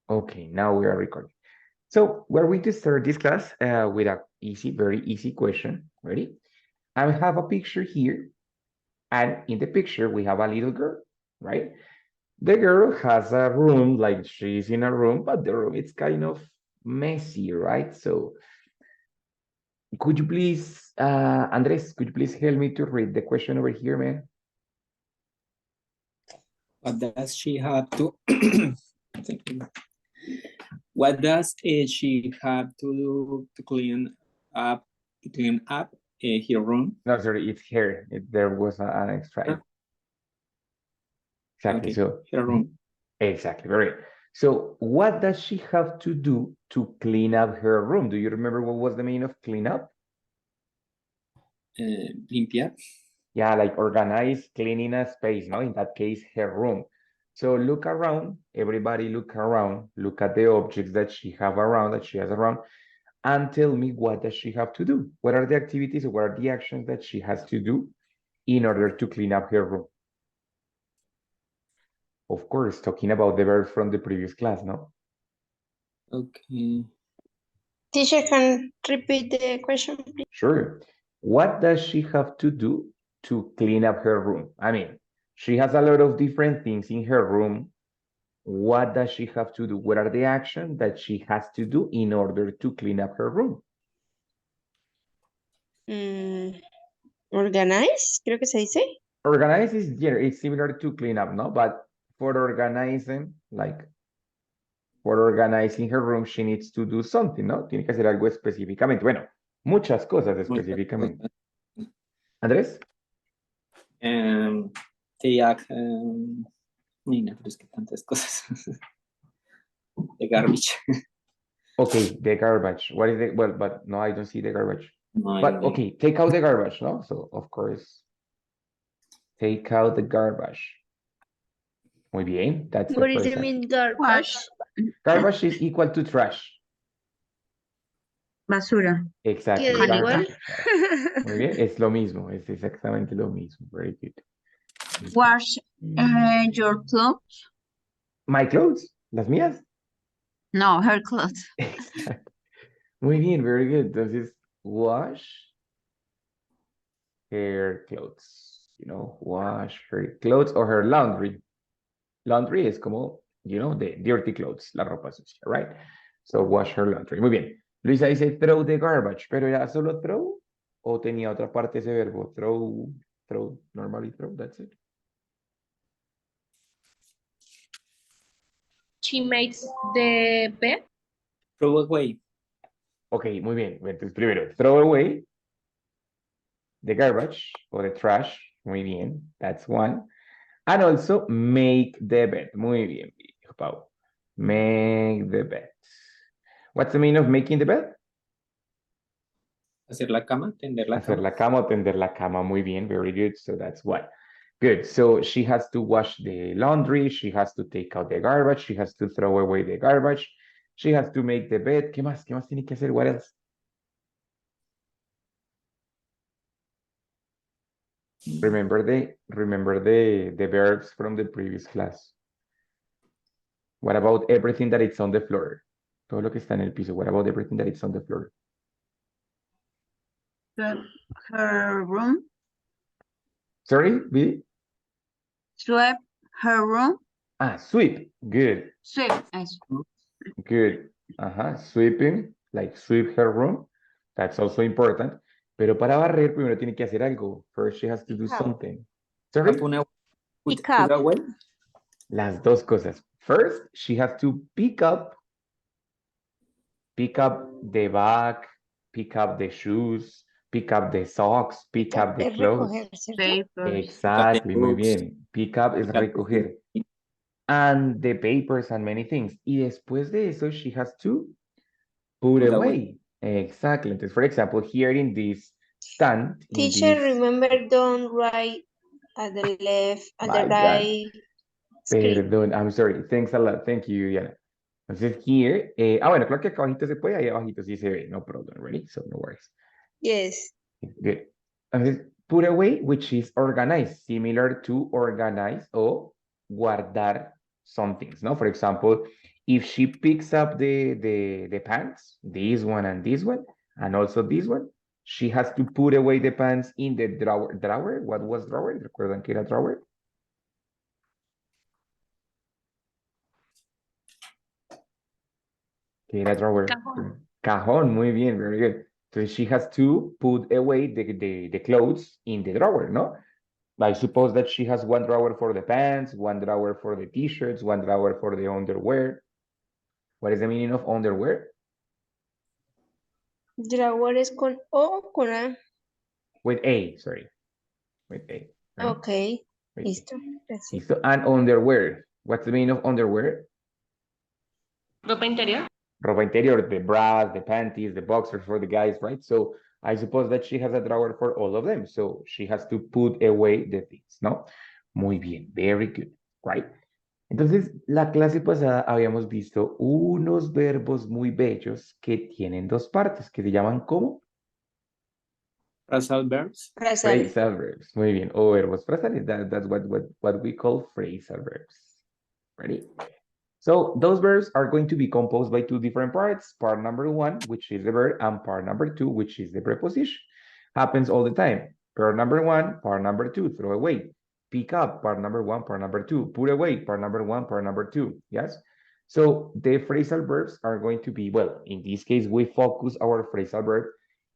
Okay, now we are recording. So we're going to start this class with a very easy question. Ready? I have a picture here, and in the picture we have a little girl, right? The girl has a room, like she's in a room, but the room is kind of messy, right? So could you please, Andres, could you please help me to read the question over here, man? What does she have to Thank you. What does she have to do to clean up her room? No, sorry, it's here. There was an extra. Exactly. Okay, So her room. exactly, very. So what does she have to do to clean up her room? Do you remember what was the meaning of clean up? Limpiar. Yeah, like organize, cleaning a space, no? In that case, her room. So look around, everybody look around, look at the objects that she has around, and tell me what does she have to do? What are the activities, what are the actions that she has to do in order to clean up her room? Of course, talking about the verbs from the previous class, no? Okay. Teacher, can repeat the question, please? Sure. What does she have to do to clean up her room? I mean, she has a lot of different things in her room. What does she have to do? What are the actions that she has to do in order to clean up her room? Organize, creo que se dice. Organize is, yeah, it's similar to clean up, no? But for organizing, like for organizing her room, she needs to do something, ¿no? Tiene que hacer algo específicamente. Bueno, muchas cosas específicamente. Andrés? Take, mira, pero es que tantas cosas. The garbage. Okay, the garbage. What is the, well, but no, I don't see the garbage. No, But okay, take out the garbage, no? So, of course, take out the garbage. Muy bien, that's the What does first it mean, action. garbage? Garbage is equal to trash. Basura. Exactly. ¿Queda igual? Muy bien, es lo mismo, es exactamente lo mismo. Very good. Wash your clothes. My clothes, las mías. No, her clothes. Exacto. Muy bien, very good. Entonces, wash her clothes. You know, wash her clothes or her laundry. Laundry es como, you know, the dirty clothes, la ropa sucia, right? So wash her laundry. Muy bien. Luisa dice throw the garbage, pero ¿era solo throw? ¿O tenía otra parte ese verbo? Throw, normally throw, that's it. She makes the bed. throw away. Ok, muy bien. Entonces, primero, throw away the garbage or the trash. Muy bien, that's one. And also make the bed. Muy bien, Pau. Make the bed. What's the meaning of making the bed? Hacer la cama, tender la Hacer cama. la cama o tender la cama. Muy bien, very good. So that's one. Good. So she has to wash the laundry. She has to take out the garbage. She has to throw away the garbage. She has to make the bed. ¿Qué más? ¿Qué más tiene que hacer? What else? Remember the verbs from the previous class. What about everything that is on the floor? Todo lo que está en el piso. What about everything that is on the floor? Her room. Sorry, Vidi? Sweep her room. Ah, sweep. Good. Sweep. Good. Sweeping, like sweep her room. That's also important. Pero para barrer, primero tiene que hacer algo. First, she has to do something. Sorry? Pick up. Put away. Las dos cosas. First, she has to pick up the bag, pick up the shoes, pick up the socks, pick up the Es clothes. recoger, ¿cierto? Papers. Exactly, muy books. bien. Pick up es Pick up recoger. And the papers and many things. Y después de eso, she has to put Put away. Exactly. Entonces, for example, here in this stand. Teacher, remember, don't write at the left, at My the God. right screen. Perdón, I'm sorry. Thanks a lot. Thank you, Diana. Entonces, here. Bueno, claro que acá abajito se puede, ahí abajito sí se ve. No problem, ready? So, no worries. Yes. Good. Entonces, put away, which is organize, similar to organize o guardar some things, ¿no? For example, if she picks up the pants, this one and also this one, she has to put away the pants in the drawer. What was drawer? ¿Recuerdan que era drawer? ¿Qué era drawer? Cajón. Cajón, muy bien, very good. So she has to put away the clothes in the drawer, no? I suppose that she has one drawer for the pants, one drawer for the t-shirts, one drawer for the underwear. What is the meaning of underwear? Drawer es con O o con A. With A, sorry. With A. Right? Ok, With A. listo. Gracias. Listo. And underwear. What's the meaning of underwear? Ropa interior. Ropa interior, the bras, the panties, the boxers for the guys, right? So I suppose that she has a drawer for all of them. So she has to put away the things, ¿no? Muy bien, very good, right? Entonces, la clase pasada habíamos visto unos verbos muy bellos que tienen dos partes, que se llaman ¿cómo? Phrasal verbs. Phrasal. Phrasal verbs. Muy bien. O verbos frasales. That's what we call phrasal verbs. Ready? So those verbs are going to be composed by two different parts. Part number one, which is the verb, and part number two, which is the preposition. Happens all the time. Part number one, part number two, throw away. Pick up, part number one, part number two. Put away, part number one, part number two. Yes? So the phrasal verbs are going to be, well, in this case, we focus our phrasal verb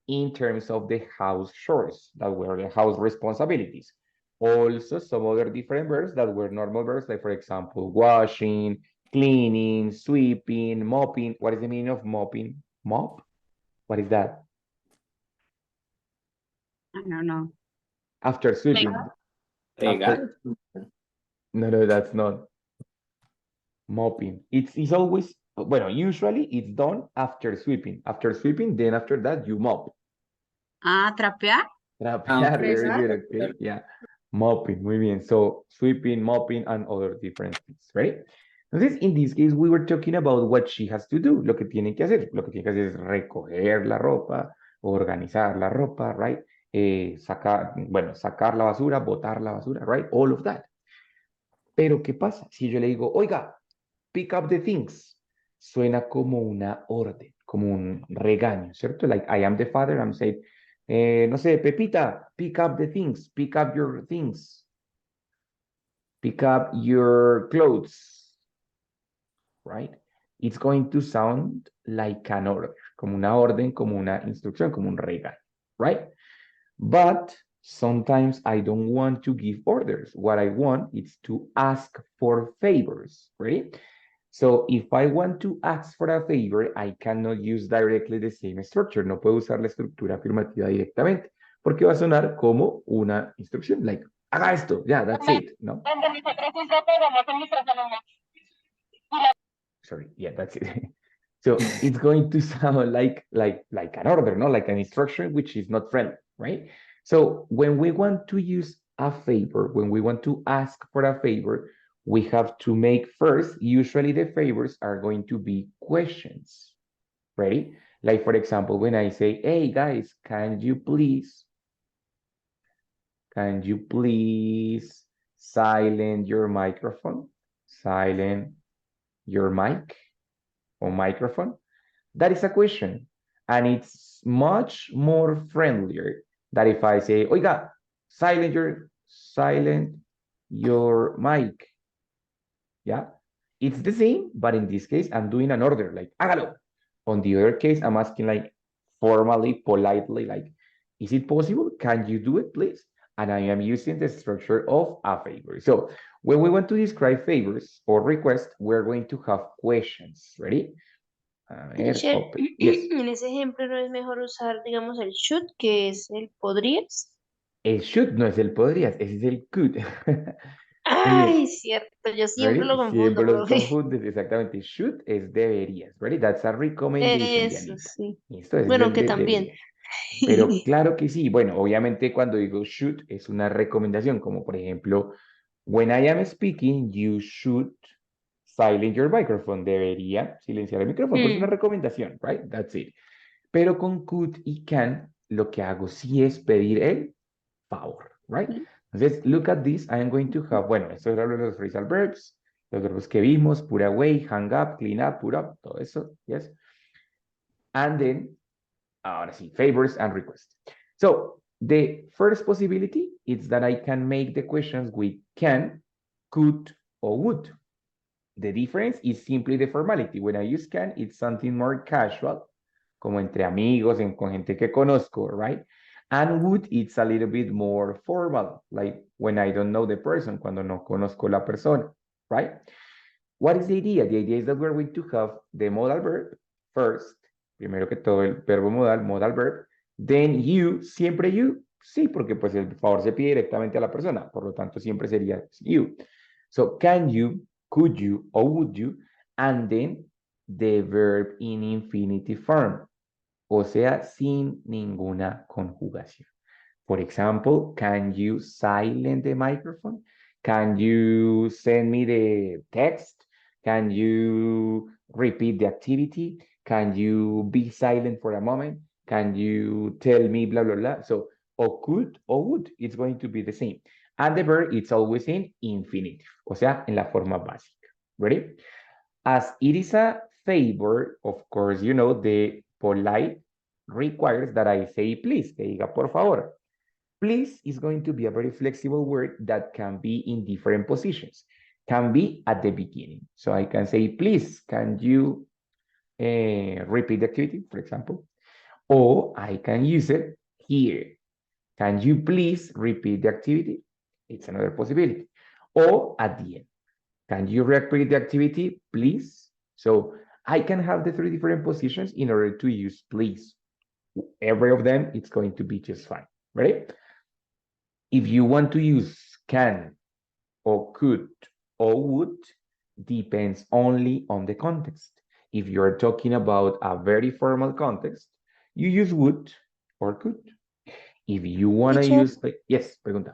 in terms of the house chores, that were the house responsibilities. Also, some other different verbs that were normal verbs, like, for example, washing, cleaning, sweeping, mopping. What is the meaning of mopping? Mop? What is that? I don't know. After sweeping. After... No, that's not. Mopping. It's always, well, usually it's done after sweeping. After sweeping, then after that, you mop. Ah, trapear? Trapear, very good, okay, yeah. Mopping, muy bien. So, sweeping, mopping, and other different things, right? Entonces, in this case, we were talking about what she has to do, lo que tiene que hacer. Lo que tiene que hacer es recoger la ropa, organizar la ropa, right? Sacar la basura, botar la basura, right? All of that. Pero, ¿qué pasa? Si yo le digo, oiga, pick up the things, suena como una orden, como un regaño, ¿cierto? Like, I am the father, I'm saying, no sé, Pepita, pick up the things, pick up your things, pick up your clothes, right? It's going to sound like an order, como una orden, como una instrucción, como un regaño, right? But sometimes I don't want to give orders. What I want is to ask for favors, right? So if I want to ask for a favor, I cannot use directly the same structure. No puedo usar la estructura afirmativa directamente, porque va a sonar como una instrucción, like, haga esto, yeah, that's it, ¿no? Sorry, yeah, that's it. So it's going to sound like an order, no? Like an instruction, which is not friendly, right? So when we want to use a favor, when we want to ask for a favor, we have to make first, usually the favors are going to be questions, ready? Like, for example, when I say, hey guys, can you please silence your microphone? Silence your mic or microphone? That is a question. And it's much more friendlier than if I say, oiga, silence your mic. Yeah, it's the same, but in this case, I'm doing an order, like, hágalo. On the other case, I'm asking, like, formally, politely, like, is it possible? Can you do it, please? And I am using the structure of a favor. So when we want to describe favors or requests, we're going to have questions. Ready? Teacher, Yes. en ese ejemplo no es mejor usar, digamos, el should, que es el podrías. El should no es el podrías, ese es el could. Ay, cierto, yo siempre Ready? lo confundo, Siempre los profe. confundes, exactamente. Should es deberías, ready? That's a recommendation, Eso Dianita. sí. Esto es Bueno, del que de también. deberías. Pero claro que sí. Bueno, obviamente cuando digo should es una recomendación, como por ejemplo, when I am speaking, you should silence your microphone. Debería silenciar el micrófono, pero es una recomendación, right? That's it. Pero con could y can, lo que hago sí es pedir el favor, right? Entonces, look at this. I am going to have, bueno, esto es lo de los phrasal verbs. Los verbos que vimos, put away, hang up, clean up, put up, todo eso, yes. And then, ahora sí, favors and requests. So, the first possibility is that I can make the questions with can, could, or would. The difference is simply the formality. When I use can, it's something more casual, como entre amigos, con gente que conozco, right? And would, it's a little bit more formal, like when I don't know the person, cuando no conozco la persona, right? What is the idea? The idea is that we're going to have the modal verb first, primero que todo el verbo modal verb, then you, siempre you, sí, porque pues el favor se pide directamente a la persona, por lo tanto siempre sería you. So, can you, could you, or would you, and then the verb in infinitive form, o sea, sin ninguna conjugación. For example, can you silence the microphone? Can you send me the text? Can you repeat the activity? Can you be silent for a moment? Can you tell me blah, blah, blah? So, or could or would, it's going to be the same. And the verb, it's always in infinitive, o sea, en la forma básica. Ready? As it is a favor, of course, you know, the polite requires that I say please, que diga por favor. Please is going to be a very flexible word that can be in different positions. Can be at the beginning. So I can say, please, can you repeat the activity, for example? Or I can use it here. Can you please repeat the activity? It's another possibility. Or at the end. Can you repeat the activity, please? So I can have the three different positions in order to use please. Every of them, it's going to be just fine, right? If you want to use can or could or would, depends only on the context. If you're talking about a very formal context, you use would or could. If you want to Teacher. use, yes, pregunta.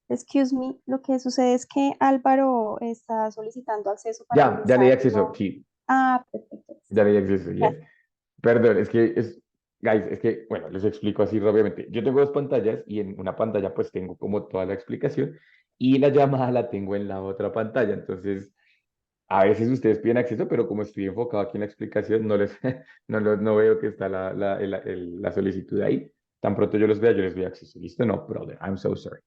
Excuse me, lo que sucede es que Álvaro está solicitando acceso para Ya le di ingresar, acceso, ¿no? sí, Ah, perfecto. ya le di acceso, yes. Perdón, guys, es que, bueno, les explico así rápidamente. Yo tengo dos pantallas y en una pantalla pues tengo como toda la explicación y la llamada la tengo en la otra pantalla. Entonces, a veces ustedes piden acceso, pero como estoy enfocado aquí en la explicación, no veo que está la solicitud ahí. Tan pronto yo los vea, yo les doy acceso. ¿Listo? No problem. I'm so sorry.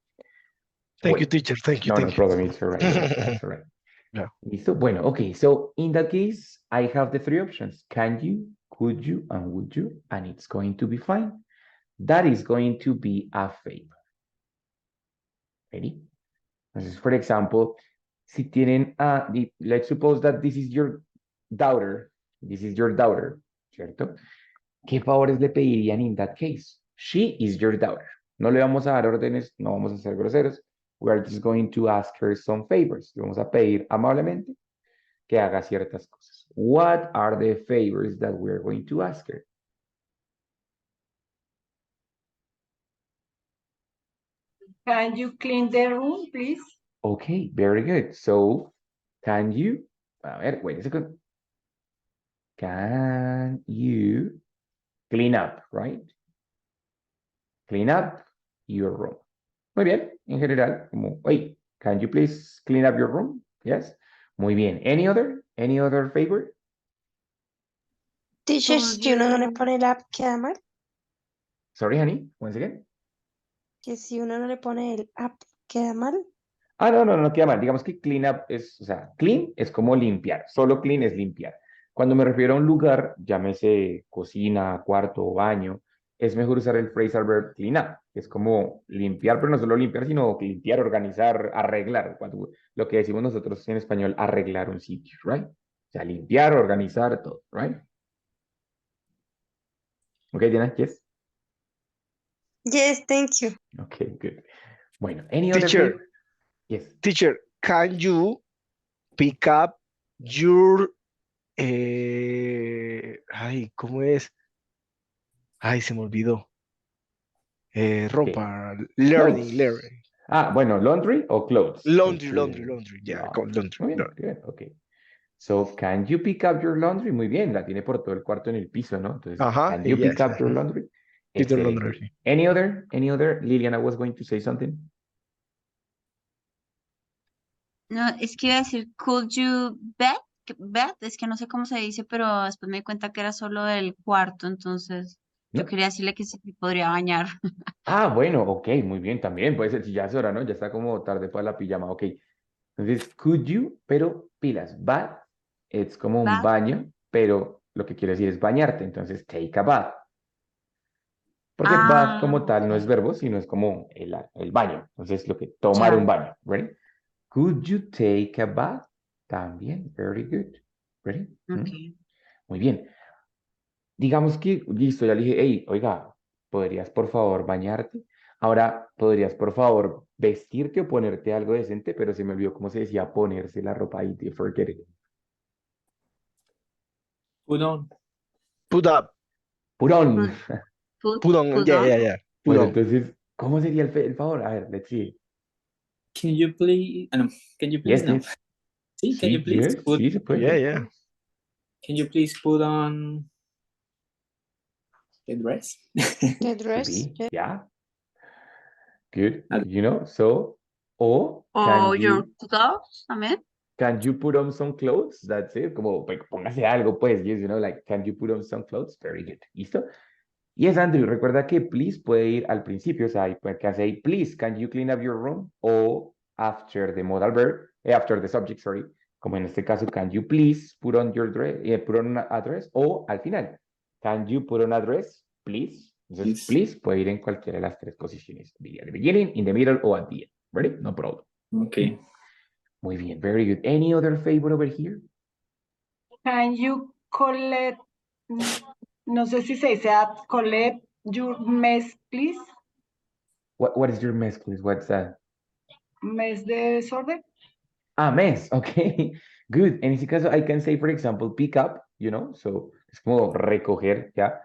Thank you, Bueno, teacher. Thank you. no, Thank no you. problem. It's all right. It's all right. Yeah. Listo. Bueno, okay. So in that case, I have the three options. Can you, could you, and would you? And it's going to be fine. That is going to be a favor. Ready? Entonces, for example, si tienen, let's suppose that this is your daughter, ¿cierto? ¿Qué favores le pedirían in that case? She is your daughter. No le vamos a dar órdenes, no vamos a ser groseros. We are just going to ask her some favors. Le vamos a pedir amablemente que haga ciertas cosas. What are the favors that we are going to ask her? Can you clean the room, please? Okay, very good. So, can you, a ver, wait a second. Can you clean up, right? Clean up your room. Muy bien, en general, como, wait, can you please clean up your room? Yes. Muy bien. Any other favor? Teacher, Could si uno no le you- pone el app, queda mal. Sorry, honey, once again. Que si uno no le pone el app, queda mal. No queda mal. Digamos que clean up es, o sea, clean es como limpiar. Solo clean es limpiar. Cuando me refiero a un lugar, llámese cocina, cuarto o baño, es mejor usar el phrasal verb clean up, que es como limpiar, pero no solo limpiar, sino limpiar, organizar, arreglar. Lo que decimos nosotros en español, arreglar un sitio, right? O sea, limpiar, organizar, todo, right? Okay, Diana, yes? Yes, thank you. Okay, good. Bueno, any other Teacher. favor? Yes. Teacher, can you pick up your ay, ¿cómo es? Ay, se me olvidó. Ropa, learning, Clothes. learning. Bueno, laundry o clothes. Laundry, yeah, Laundry. laundry. Muy bien, good, okay. So, can you pick up your laundry? Muy bien, la tiene por todo el cuarto en el piso, ¿no? Entonces, Ajá, can you pick yes. up your laundry? Pick the Excelente. laundry. Any other? Liliana was going to say something. No, es que iba a decir, could you bet? Bet, es que no sé cómo se dice, pero después me di cuenta que era solo del cuarto, entonces yo ¿No? quería decirle que sí podría bañar. Ah, bueno, ok, muy bien, también puede ser, si ya es hora, ¿no? Ya está como tarde para la pijama, ok. Entonces, could you, pero pilas, bath, es como un Bath. baño, pero lo que quiere decir es bañarte, entonces take a bath. Porque bath Ah, como tal no es ok. verbo, sino es como el baño. Entonces, lo que tomar un Ya, baño, ¿ready? Could you take a bath? También, very good. ¿Ready? ok. Muy bien. Digamos que, listo, ya le dije, hey, oiga, ¿podrías por favor bañarte? Ahora, ¿podrías por favor vestirte o ponerte algo decente? Pero se me olvidó cómo se decía ponerse la ropa ahí, forget it. Put on. Put up. Purón. Put, put, Put on. put Yeah, on. yeah, yeah. Put Bueno, on. entonces, ¿cómo sería el favor? A ver, let's see. Can you please? No. Can you please? Yes, No. yes. Sí, can you Sí, please yes, put? sí, se Yeah, puede. yeah. Can you please put on the dress? The Could dress. be, yeah, good. Algo. So, o O your clothes también. can you put on some clothes? That's it. Como, pues, póngase algo, pues, yes, like, can you put on some clothes? Very good. ¿Listo? Yes, Andrew, recuerda que please puede ir al principio, o sea, y puede que hace ahí, please, can you clean up your room? O after the modal verb, after the subject, sorry, como en este caso, can you please put on your dress, put on a dress? O al final, can you put on a dress, please? Entonces, Please. please puede ir en cualquiera de las tres posiciones. At the beginning, in the middle, o at the end. Ready? No problem. Okay. Muy bien, very good. Any other favor over here? Can you collect, no sé si se dice collect your mess, please? What is your mess, please? What's that? Mess de desorden. Ah, mess, okay, good. En ese caso, I can say, for example, pick up, so es como recoger, ¿ya?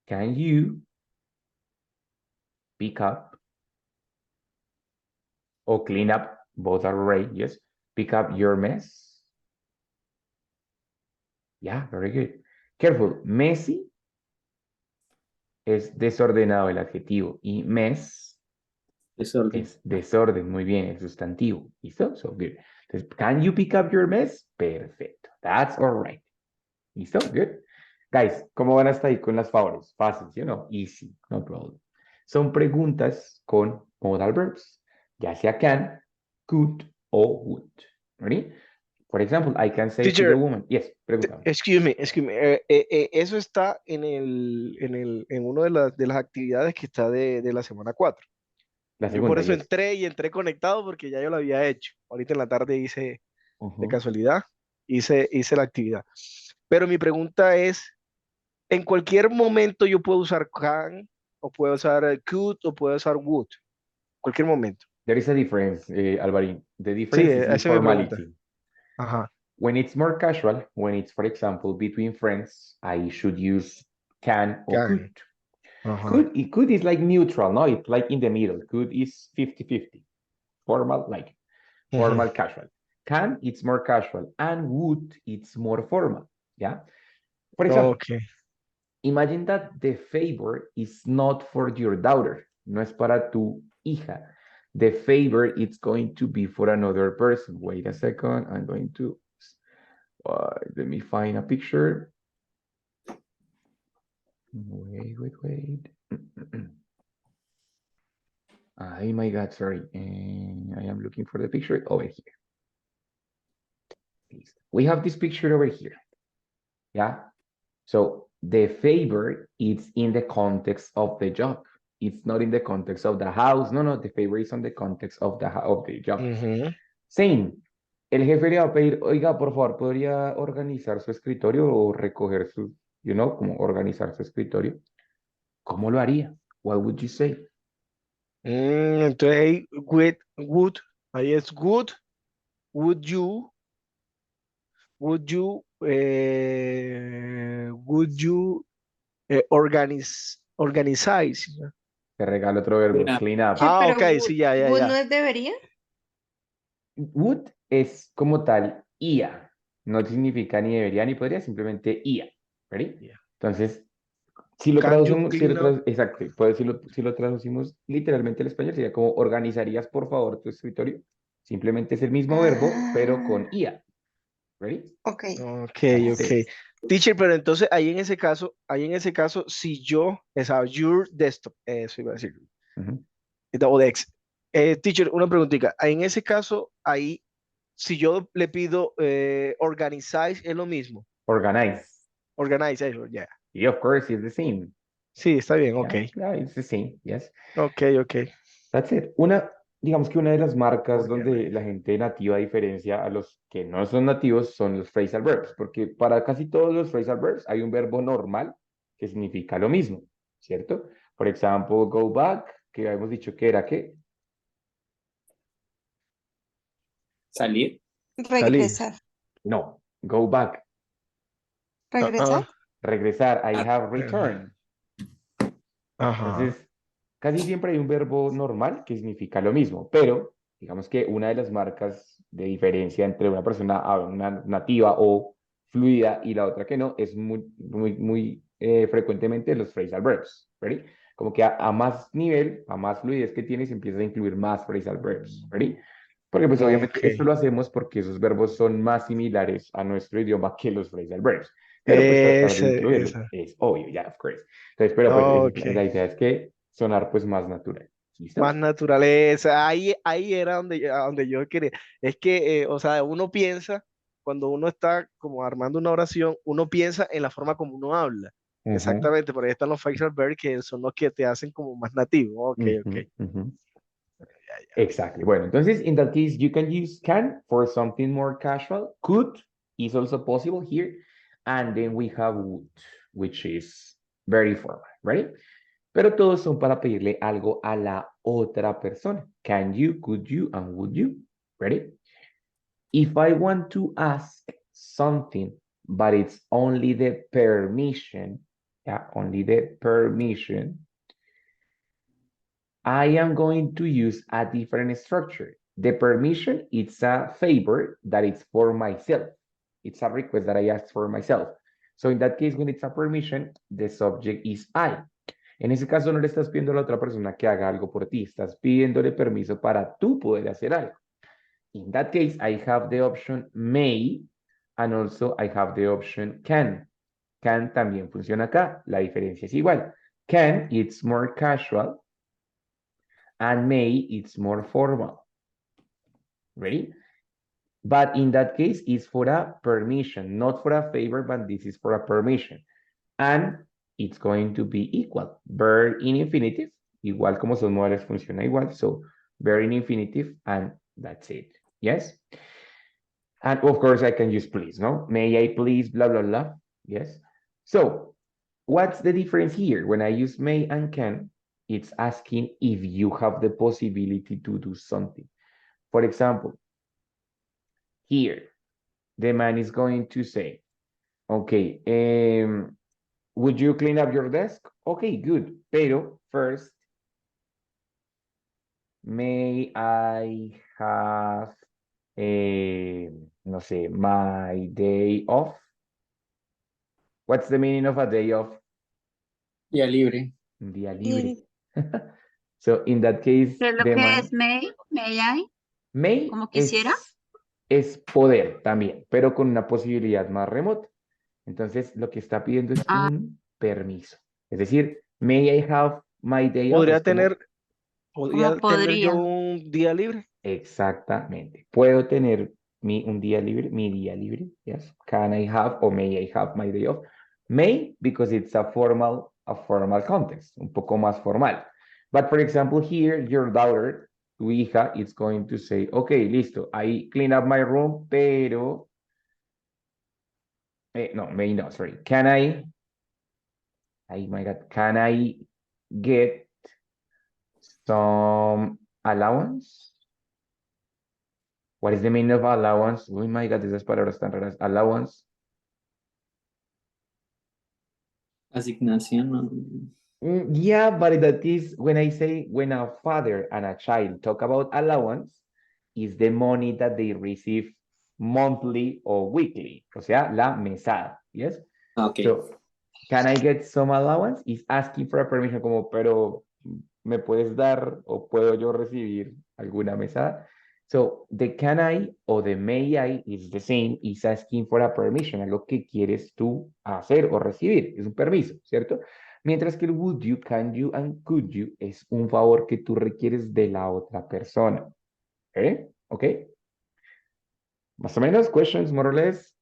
Can you pick up o clean up? Both are right, yes. Pick up your mess. Yeah, very good. Careful, messy es desordenado el adjetivo y mess Desorden. es desorden, muy bien, el sustantivo. ¿Listo? So good. Entonces, can you pick up your mess? Perfecto. That's all right. ¿Listo? Good. Guys, ¿cómo van hasta ahí con las favores? Fácil, ¿sí o no? Easy, no problem. Son preguntas con modal verbs, ya sea can, could o would. Ready? For example, I can say to the Teacher, woman, yes, pregúntame. excuse me. Eso está en una de las actividades que está de la semana 4. La Yo por segunda, eso yes. entré conectado porque ya yo lo había hecho. Ahorita en la tarde hice, de Ujú. casualidad, hice la actividad. Pero mi pregunta es, ¿en cualquier momento yo puedo usar can, o puedo usar could, o puedo usar would? Cualquier momento. There is a difference, Alvarín. The Sí, difference is the esa es mi pregunta. formality. Ajá. When it's more casual, when it's, for example, between friends, I should use can or could. Can. Ajá. Could is like neutral, no? It's like in the middle. Could is 50-50. Formal, like Ujú. formal, casual. Can, it's more casual. And would, it's more formal. Yeah. For example, Ok. imagine that the favor is not for your daughter. No es para tu hija. The favor it's going to be for another person. Wait a second. I'm going to, let me find a picture. Wait. Oh my God, sorry. I am looking for the picture over here. We have this picture over here. Yeah. So the favor is in the context of the job. It's not in the context of the house. No, the favor is on the context of the job. Ujú. Same. El jefe le va a pedir, oiga, por favor, ¿podría organizar su escritorio o recoger su, como organizar su escritorio? ¿Cómo lo haría? What would you say? Entonces ahí, would, ahí es would you, organize? Te regalo otro verbo, Clean up. clean up. ¿Qué? Ah, Pero ok, sí, ya, ya, would no ya. es debería. Would es como tal IA. No significa ni debería ni podría, simplemente IA. ¿Ready? Yeah. Entonces, si lo Can you traducimos, clean up? exacto, pues si lo traducimos literalmente al español, sería como organizarías por favor tu escritorio. Simplemente es el mismo verbo, pero con IA. ¿Ready? Ok. Ok, That's ok. it. Teacher, pero entonces ahí en ese caso, si yo, esa, your desktop, eso iba a decir, Ujú. o Dex. Teacher, una preguntita. En ese caso, ahí, si yo le pido organize, es lo mismo. Organize. Organize, eso, ya. Yeah, of course, it's the same. Sí, está bien, ok. Yeah, it's the same, yes. Ok, ok. That's it. Digamos que una de las marcas donde la gente nativa diferencia a los que no son nativos son los phrasal verbs, porque para casi todos los phrasal verbs hay un verbo normal que significa lo mismo, ¿cierto? Por ejemplo, go back, que habíamos dicho que era ¿qué? Salir. Regresar. No, go back, Regresar. regresar, I have Ah, returned. ajá. Entonces, casi siempre hay un verbo normal que significa lo mismo, pero digamos que una de las marcas de diferencia entre una persona una nativa o fluida y la otra que no es muy frecuentemente los phrasal verbs, ¿ready? Como que a más nivel, a más fluidez que tienes, empiezas a incluir más phrasal verbs, ¿ready? Porque pues obviamente Ok. esto lo hacemos porque esos verbos son más similares a nuestro idioma que los phrasal verbs. Pero pues tratar de incluirlos Esa. es obvio, ya, of course. Entonces, pero pues Ok. la idea es que sonar pues más natural. Más ¿Listo? naturaleza. Ahí era a donde yo quería. Es que, o sea, uno piensa, cuando uno está como armando una oración, uno piensa en la forma como uno habla. Ujú, Exactamente, por ahí están los facial verbs que son los que te hacen como más nativo. Ok, ok. ujú, ujú. Exactly. Bueno, entonces, in that case, you can use can for something more casual. Could is also possible here. And then we have would, which is very formal, right? Pero todos son para pedirle algo a la otra persona. Can you, could you, and would you? Ready? If I want to ask something, but it's only the permission, yeah, only the permission, I am going to use a different structure. The permission, it's a favor that it's for myself. It's a request that I asked for myself. So in that case, when it's a permission, the subject is I. En ese caso no le estás pidiendo a la otra persona que haga algo por ti, estás pidiéndole permiso para tú poder hacer algo. In that case, I have the option may, and also I have the option can. Can también funciona acá, la diferencia es igual. Can, it's more casual, and may, it's more formal. Ready? But in that case, it's for a permission, not for a favor, but this is for a permission. And it's going to be equal. Verb in infinitive, igual como son modales funciona igual. So verb in infinitive, and that's it. Yes? And of course, I can use please, no? May I please, blah, blah, blah. Yes? So what's the difference here? When I use may and can, it's asking if you have the possibility to do something. For example, here, the man is going to say, okay, would you clean up your desk? Okay, good. Pero first, may I have, no sé, my day off? What's the meaning of a day off? Día libre. Un día libre. So in that case, ¿Qué es lo the que man, es may? May I? may Como quisiera. es poder también, pero con una posibilidad más remota. Entonces, lo que está pidiendo es Ah, un permiso. Es decir, may I have my day off? ¿Podría Es como, tener, como podría tener yo podría. un día libre? exactamente. Puedo tener un día libre, mi día libre. Yes. Can I have or may I have my day off? May, because it's a formal context, un poco más formal. But for example, here, your daughter, tu hija, is going to say, okay, listo, I clean up my room, pero, no, may no, sorry. Can I, oh my God, can I get some allowance? What is the meaning of allowance? Oh my God, esas palabras tan raras. Allowance. Asignación. ¿No? Yeah, but that is when I say when a father and a child talk about allowance, is the money that they receive monthly or weekly. O sea, la mesada. Yes? Ah, ok. So, can I get some allowance? Is asking for a permission como, pero ¿me puedes dar o puedo yo recibir alguna mesada? So, the can I o the may I is the same, is asking for a permission, algo que quieres tú hacer o recibir, es un permiso, ¿cierto? Mientras que el would you, can you, and could you es un favor que tú requieres de la otra persona. ¿Eh? ¿Ok? Más o menos, questions, more or less.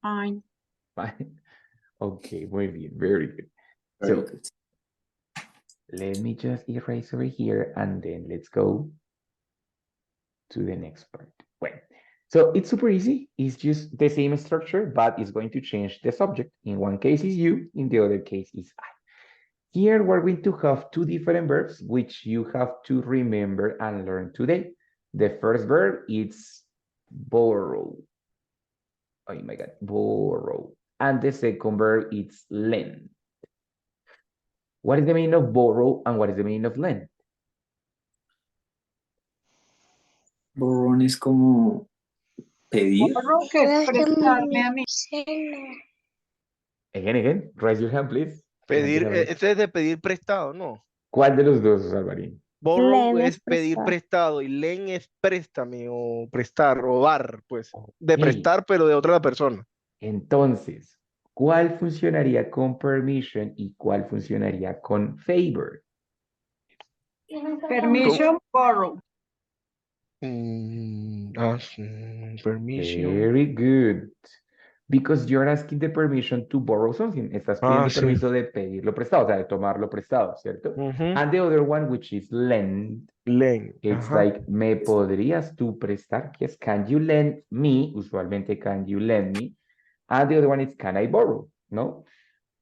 Fine. Fine. Okay, muy bien, very good. Very So, good. let me just erase over here and then let's go to the next part. Well, so it's super easy. It's just the same structure, but it's going to change the subject. In one case is you, in the other case is I. Here we're going to have two different verbs, which you have to remember and learn today. The first verb is borrow. Oh my God, borrow. And the second verb is lend. What is the meaning of borrow and what is the meaning of lend? Borrón es como pedir. Borrow, que es prestarme a mí. Again, raise your hand, please. Pedir, Levanten la mano. este es de pedir prestado, ¿no? ¿Cuál de los dos, Alvarín? Borrow Lend es es pedir prestar. prestado y lend es préstame o prestar o dar, pues. De Ok. prestar, pero de otra persona. Entonces, ¿cuál funcionaría con permission y cuál funcionaría con favor? Permission, borrow. Permission. Very good. Because you're asking the permission to borrow something. Estás pidiendo Sí. permiso de pedirlo prestado, o sea, de tomarlo prestado, ¿cierto? Ujú. And the other one, which is lend, Lend. it's Ajá. like, ¿me podrías tú prestar? Yes, can you lend me? Usualmente, can you lend me? And the other one is, can I borrow? ¿No?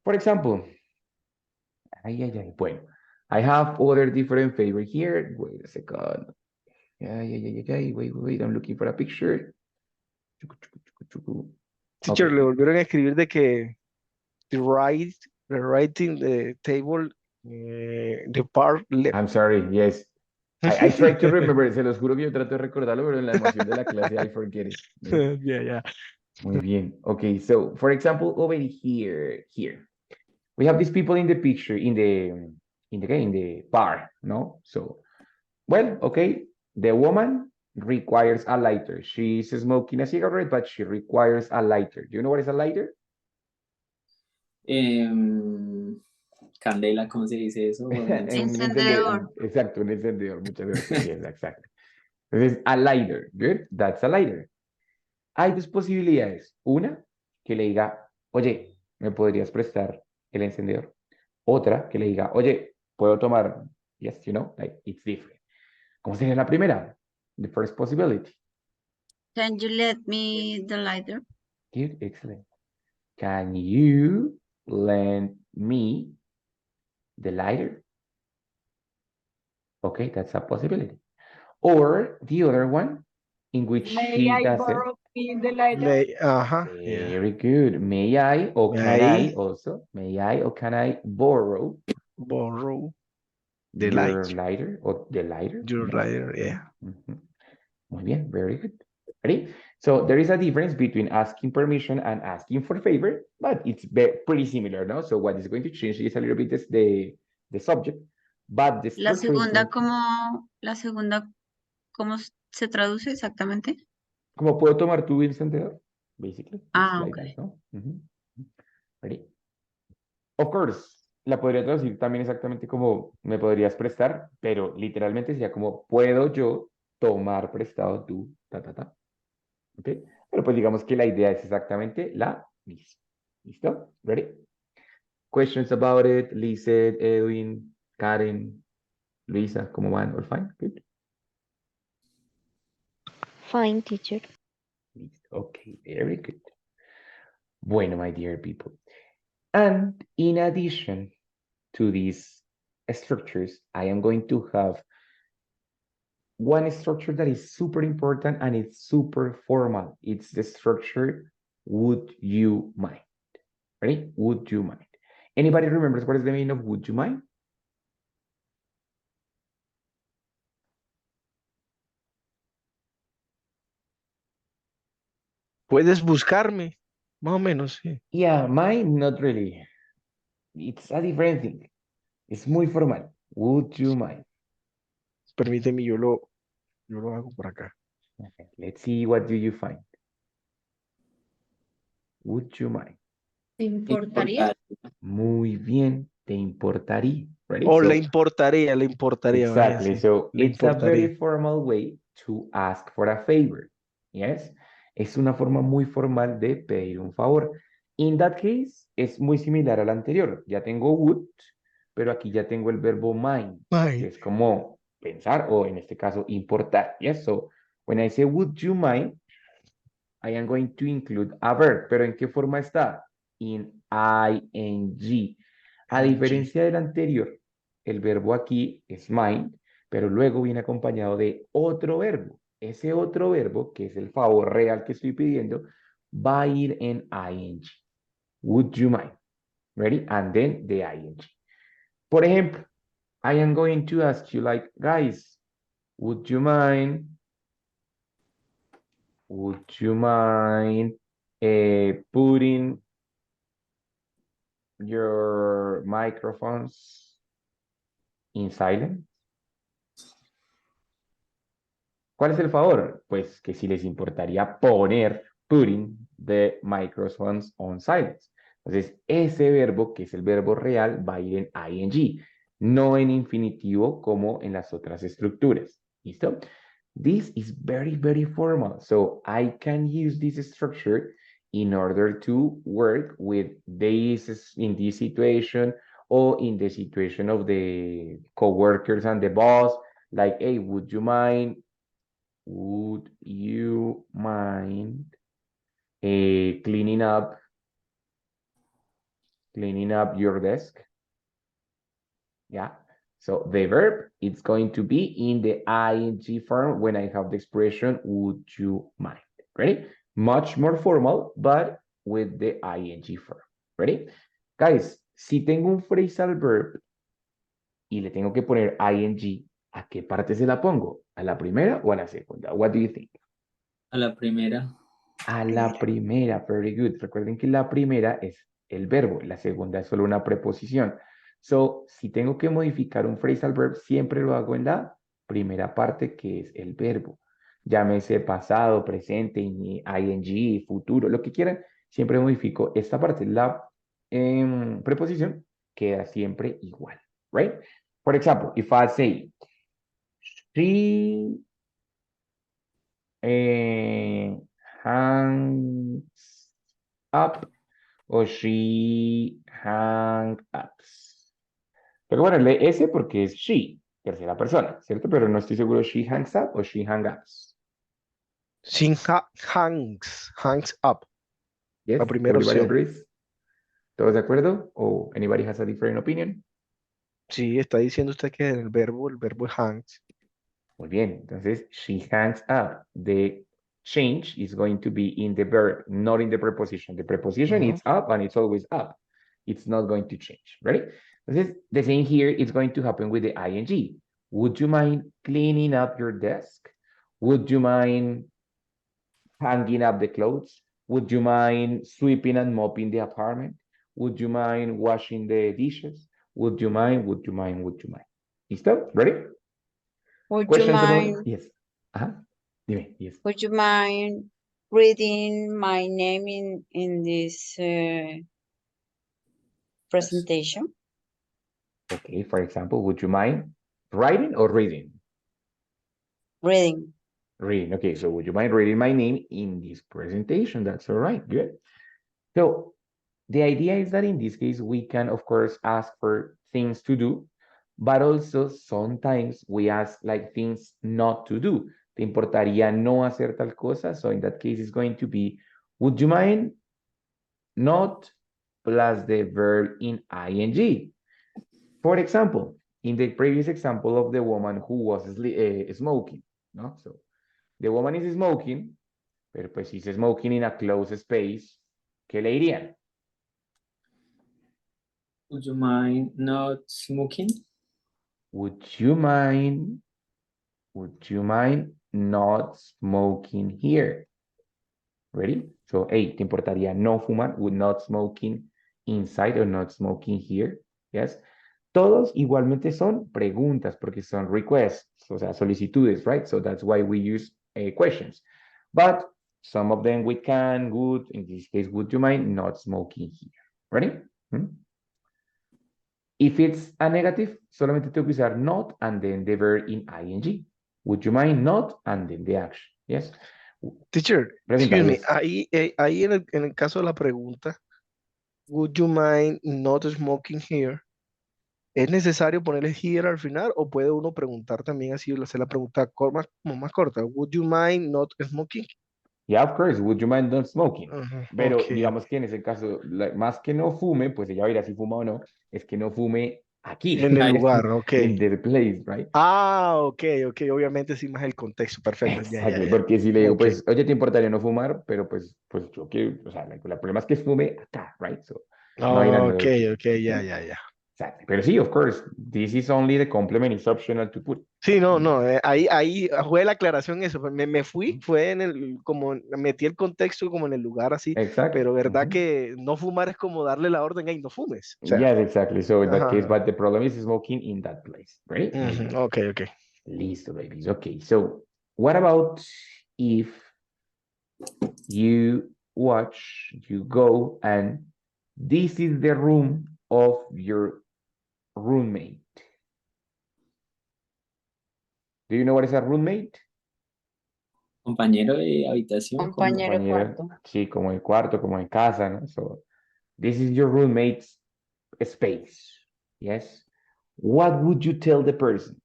For example, bueno, I have other different favor here. Wait a second. Wait, I'm looking for a picture. Teacher, Okay. le volvieron a escribir de que the writing the table, the part left. I'm sorry, yes. I try to remember, se los juro que yo trato de recordarlo, pero en la emoción de la clase I forget it. Yeah. Muy bien. Okay, so for example, over here, we have these people in the picture, in the bar, no? So, well, okay, the woman requires a lighter. She's smoking a cigarette, but she requires a lighter. Do you know what is a lighter? Candela, ¿cómo se dice eso? Un Encendedor. Exacto, un encendedor. Muchas gracias. Yes, exacto. Entonces, a lighter. Good. That's a lighter. Hay dos posibilidades. Una, que le diga, oye, ¿me podrías prestar el encendedor? Otra, que le diga, oye, ¿puedo tomar? Yes, you know, like, it's different. ¿Cómo sería la primera? The first possibility. Can you let me the lighter? Good, excellent. Can you lend me the lighter? Okay, that's a possibility. Or the other one, in which May she I doesn't. borrow the lighter? Ajá. Yeah. Very good. May I or May can I? I also? May I or can I borrow Borrow the your light. lighter or the lighter? Your Yes. lighter, yeah. Mhm. Muy bien, very good. Ready? So there is a difference between asking permission and asking for favor, but it's pretty similar, no? So what is going to change is a little bit the subject, but the La structure is segunda, going ¿cómo se traduce exactamente? como puedo tomar tu encendedor, basically. It's Ah, like ok. that, ¿no? Ready? Of course, la podría traducir también exactamente como me podrías prestar, pero literalmente sería como puedo yo tomar prestado tu ta. ¿Ok? Pero pues digamos que la idea es exactamente la misma. ¿Listo? Ready? Questions about it? Lizeth, Edwin, Karen, Luisa, ¿cómo van? All fine? Good. Fine, teacher. Listo. Okay, very good. Bueno, my dear people. And in addition to these structures, I am going to have one structure that is super important and it's super formal. It's the structure, would you mind? Ready? Would you mind? Anybody remembers what is the meaning of would you mind? Puedes buscarme, más o menos, sí. Yeah, mine, not really. It's a different thing. It's muy formal. Would you mind? permíteme, yo lo hago por acá. Okay, let's see what do you find. Would you mind? ¿Te importaría? Muy bien, te importaría. Ready? O So, le importaría, vaya, exactly. sí. So Le it's a importaría. very formal way to ask for a favor. Yes. Es una forma muy formal de pedir un favor. In that case, es muy similar al anterior. Ya tengo would, pero aquí ya tengo el verbo mind, que Ay, es como pensar o en este caso importar. Yes. So when I say would you mind, I am going to include a verb, pero ¿en qué forma está? In ing. A ing. diferencia del anterior, el verbo aquí es mind, pero luego viene acompañado de otro verbo. Ese otro verbo, que es el favor real que estoy pidiendo, va a ir en ing. Would you mind? Ready? And then the ing. Por ejemplo, I am going to ask you like, guys, would you mind? Would you mind putting your microphones in silent? ¿Cuál es el favor? Pues que si les importaría poner, putting the microphones on silence. Entonces, ese verbo, que es el verbo real, va a ir en ing, no en infinitivo como en las otras estructuras. ¿Listo? This is very, very formal. So I can use this structure in order to work with this in this situation or in the situation of the coworkers and the boss. Like, hey, would you mind cleaning up your desk? Yeah. So the verb, it's going to be in the ing form when I have the expression, would you mind? Ready? Much more formal, but with the ing form. Ready? Guys, si tengo un phrasal verb y le tengo que poner ing, ¿a qué parte se la pongo? ¿A la primera o a la segunda? What do you think? A la primera. A la primera, very good. Recuerden que la primera es el verbo, la segunda es solo una preposición. So, si tengo que modificar un phrasal verb, siempre lo hago en la primera parte, que es el verbo. Llámese pasado, presente, ing, futuro, lo que quieran, siempre modifico esta parte. La preposición queda siempre igual, right? For example, if I say, she hangs up o she hang ups. Pero bueno, lee ese porque es she, tercera persona, ¿cierto? Pero no estoy seguro she hangs up o she hang ups. Hangs up. Yes, La primera everybody opción. agrees. ¿Todos de acuerdo? ¿O anybody has a different opinion? Sí, está diciendo usted que el verbo es hangs. Muy bien, entonces she hangs up. The change is going to be in the verb, not in the preposition. The preposition Ujú. it's up and it's always up. It's not going to change, right? Entonces, the same here is going to happen with the ing. Would you mind cleaning up your desk? Would you mind hanging up the clothes? Would you mind sweeping and mopping the apartment? Would you mind washing the dishes? Would you mind, would you mind, would you mind? ¿Listo? Ready? Questions about, yes. Ajá. Dime, yes. would you mind reading my name in this presentation? Okay, for example, would you mind writing or reading? Reading. Reading. Okay, so would you mind reading my name in this presentation? That's all right. Good. So the idea is that in this case, we can, of course, ask for things to do, but also sometimes we ask like things not to do. ¿Te importaría no hacer tal cosa? So in that case, it's going to be, would you mind not plus the verb in ing? For example, in the previous example of the woman who was smoking, no? So the woman is smoking, pero pues she's smoking in a closed space, ¿qué le dirían? Would you mind not smoking? Would you mind not smoking here? Ready? So, hey, ¿te importaría no fumar? Would not smoking inside or not smoking here? Yes. Todos igualmente son preguntas porque son requests, o sea, solicitudes, right? So that's why we use questions. But some of them we can, would, in this case, would you mind not smoking here? Ready? If it's a negative, solamente tengo que usar not and then the verb in ing. Would you mind not and then the action? Yes. Teacher, Pregunta, excuse me, yes. ahí en el caso de la pregunta, would you mind not smoking here? ¿Es necesario ponerle here al final o puede uno preguntar también así, hacer la pregunta más, como más corta? Would you mind not smoking? Yeah, of course. Would you mind not smoking? Ajá, Pero ok. digamos que en ese caso, más que no fume, pues ella verá si fuma o no, es que no fume aquí, En el Ahí. lugar, ok. in the place, right? Ah, ok, obviamente sí más el contexto, perfecto. Exactly, porque si le digo, Ok. pues, oye, ¿te importaría no fumar? Pero pues yo quiero, o sea, el problema es que fume acá, right? So, no hay Ok, another place. ok, ya. Exactly. Pero sí, of course, this is only the complement, it's optional to put. Sí, no, ahí fue la aclaración eso, pues, me fui, fue en el, como metí el contexto como en el lugar así, Exacto. pero verdad que no fumar es como darle la orden, hey, no fumes, o sea, Yes, exactly. So in that case, ajá, but the problem is smoking in that place, right? Muy bien. ok. Listo, babies. Okay, so what about if you go, and this is the room of your roommate? Do you know what is a roommate? Compañero de habitación, como Compañero de cuarto. Sí, como en cuarto, como en casa, ¿no? So, this is your roommate's space. Yes. What would you tell the person?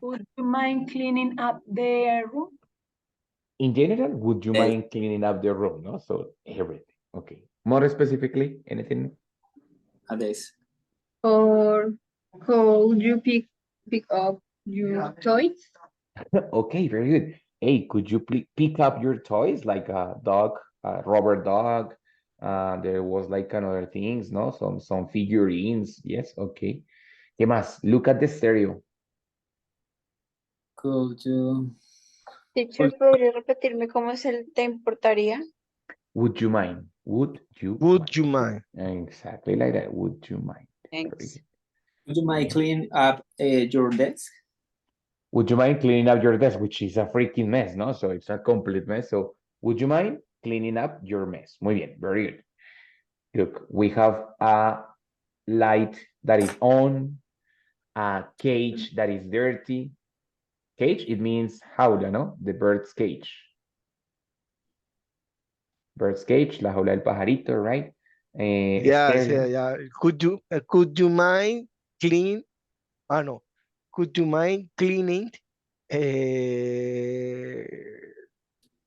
Would you mind cleaning up the room? In general, would you Yes. mind cleaning up the room? No, so everything. Okay. More specifically, anything? a this. Or could you pick up your toys? Okay, very good. Hey, could you pick up your toys like a dog, a rubber dog? There was like other things, no? Some figurines. Yes, okay. ¿Qué más? Look at the stereo. Could you, Teacher, ¿podría repetirme cómo es el te importaría? Would you mind? Would you Would you mind? Exactly like that. Would you mind? Very Thanks. good. would you mind clean up your desk? Would you mind cleaning up your desk, which is a freaking mess, no? So it's a complete mess. So would you mind cleaning up your mess? Muy bien, very good. Look, we have a light that is on, a cage that is dirty. Cage, it means jaula, no? The bird's cage. Bird's cage, la jaula del pajarito, right? Stereo. Yeah. Could you mind clean? Ah, no. Could you mind cleaning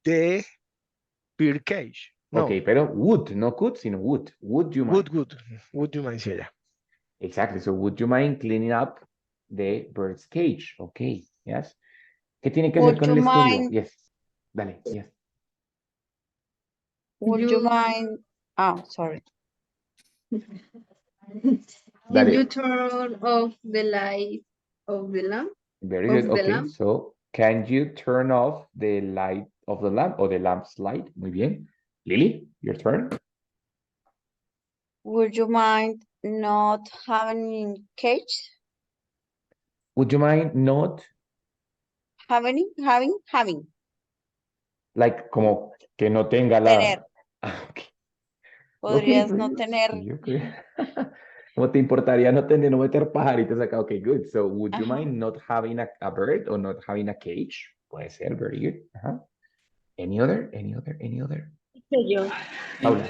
the bird cage? No. Okay, pero would, no could, sino would. Would you mind? Good. Would you mind? Sí, ya. Exactly. So would you mind cleaning up the bird's cage? Okay, yes. ¿Qué tiene que hacer Would con you el estudio? mind, Yes. Dale, yes. would you mind, sorry. Did you Dale. turn off the light of the lamp? Very Of good. the Okay, lamp? so can you turn off the light of the lamp or the lamp's light? Muy bien. Lily, your turn. Would you mind not having cage? Would you mind not, Having. like, como que no tenga la... Tener. Okay. Okay, Podrías very no good. tener. Sí, okay. ¿Cómo te importaría no meter pajaritos acá? Okay, good. So, would you Ajá. mind not having a bird or not having a cage? Puede ser, very good. Ajá. Any other? Yo. Paula.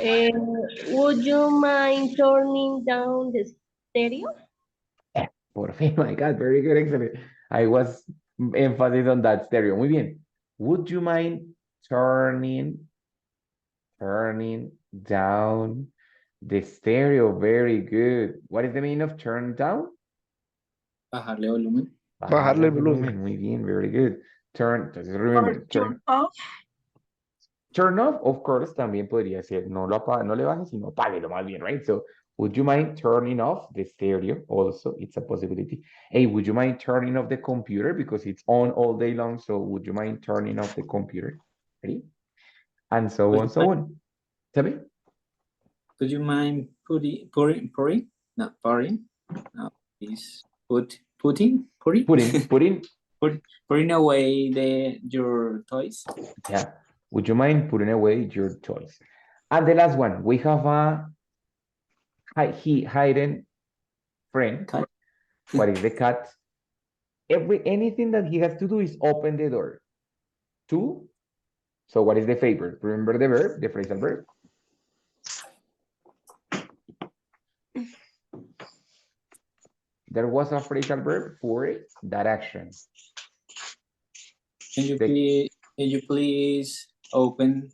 Would you mind turning down the stereo? Por fin, my God, very good, excellent. I was emphasis on that stereo. Muy bien. Would you mind turning down the stereo? Very good. What is the meaning of turn down? Bajarle volumen. Bajarle el volumen. Muy bien, very good. Turn, entonces Or remember, turn off? Turn off, of course, también podría ser, no, no le bajes, sino apáguelo más bien, right? So, would you mind turning off the stereo? Also, it's a possibility. Hey, would you mind turning off the computer? Because it's on all day long, so would you mind turning off the computer? Ready? And so Would on, you so on. Tell me. Would you mind pouring? Not pouring. No, please putting putting away your toys. Yeah. Would you mind putting away your toys? And the last one, we have a hidden friend. Cat. What is the cat? Anything that he has to do is open the door. Two. So what is the favor? Remember the verb, the phrasal verb? There was a phrasal verb for that action. Can you please open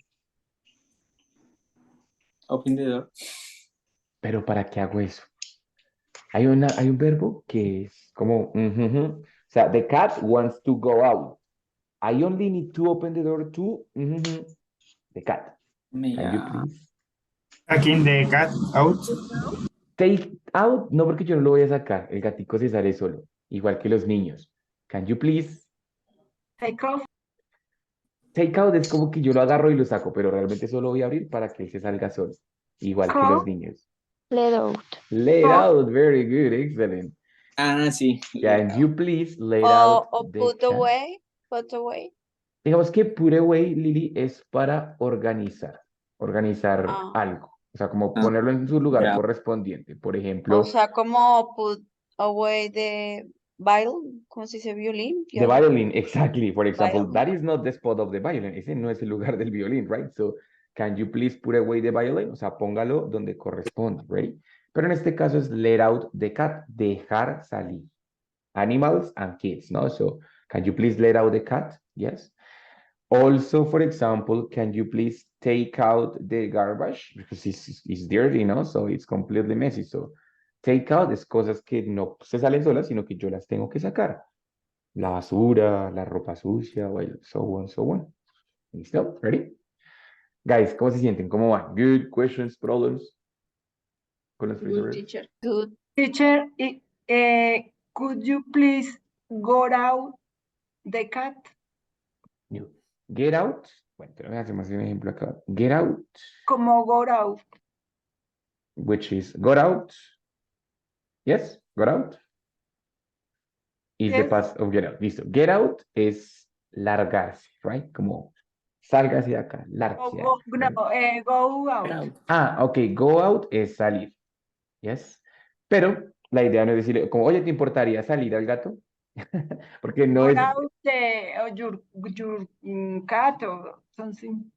the door? Pero ¿para qué hago eso? Hay un verbo que es como, o sea, the cat wants to go out. I only need to open the door to the cat. Can you please? Taking the cat out. Take out, no porque yo no lo voy a sacar, el gatico se sale solo, igual que los niños. Can you please? Take off. Take out es como que yo lo agarro y lo saco, pero realmente solo voy a abrir para que él se salga solo, igual que los niños. Let out. Let out, very good, excellent. Ah, sí. Can you please let out O the put cat? away. Put away. Digamos que put away, Lili, es para organizar Ah. algo. O sea, como ponerlo en su lugar correspondiente. Por ejemplo, O sea, como put away the violin, ¿cómo se dice? Violín. the violin, exactly. For example, Violin. that is not the spot of the violin. Ese no es el lugar del violín, right? So, can you please put away the violin? O sea, póngalo donde corresponde, ready? Pero en este caso es let out the cat, dejar salir. Animals and kids, ¿no? So, can you please let out the cat? Yes. Also, for example, can you please take out the garbage? Because it's dirty, no? So it's completely messy. So take out es cosas que no se salen solas, sino que yo las tengo que sacar. La basura, la ropa sucia, well, so on, so on. ¿Listo? Ready? Guys, ¿cómo se sienten? ¿Cómo van? Good, questions, problems? Con los Good teacher. Good. Teacher, could you please go out the cat? New. Get out. Bueno, te voy a hacer más un ejemplo acá. Get out, Como go out. which is got out. Yes, got out. Is the Yes. past of get out. Listo. Get out es largarse, right? Como sálgase de acá, lárgase de Go, acá, no, go out. Ah, ok. Go out es salir. Yes. Pero la idea no es decirle, como, oye, ¿te importaría salir al gato? Porque no Go es, out your cat or something.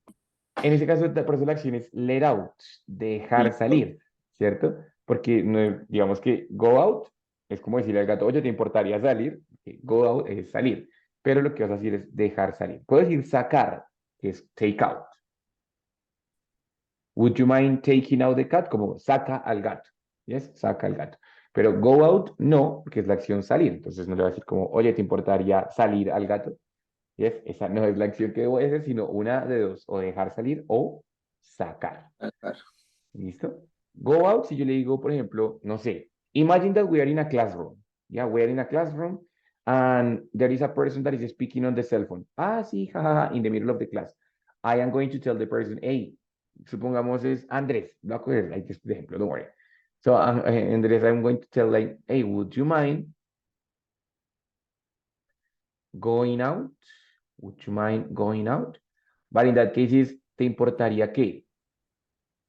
en ese caso, por eso la acción es let out, dejar salir, ¿cierto? Porque no, digamos que go out es como decirle al gato, oye, ¿te importaría salir? Go out es salir, pero lo que vas a decir es dejar salir. Puedo decir sacar, que es take out. Would you mind taking out the cat? Como saca al gato, ¿yes? Saca al gato. Pero go out, no, porque es la acción salir. Entonces no le voy a decir como, oye, ¿te importaría salir al gato? ¿Yes? Esa no es la acción que debo hacer, sino una de dos, o dejar salir o sacar. ¿Listo? Go out, si yo le digo, por ejemplo, no sé, imagine that we are in a classroom. Yeah, we are in a classroom and there is a person that is speaking on the cell phone. Ah, sí, jajaja, in the middle of the class. I am going to tell the person, hey, supongamos es Andrés, voy a coger like this ejemplo, don't worry. So, Andrés, I'm going to tell like, hey, would you mind going out? Would you mind going out? But in that case is, ¿te importaría qué?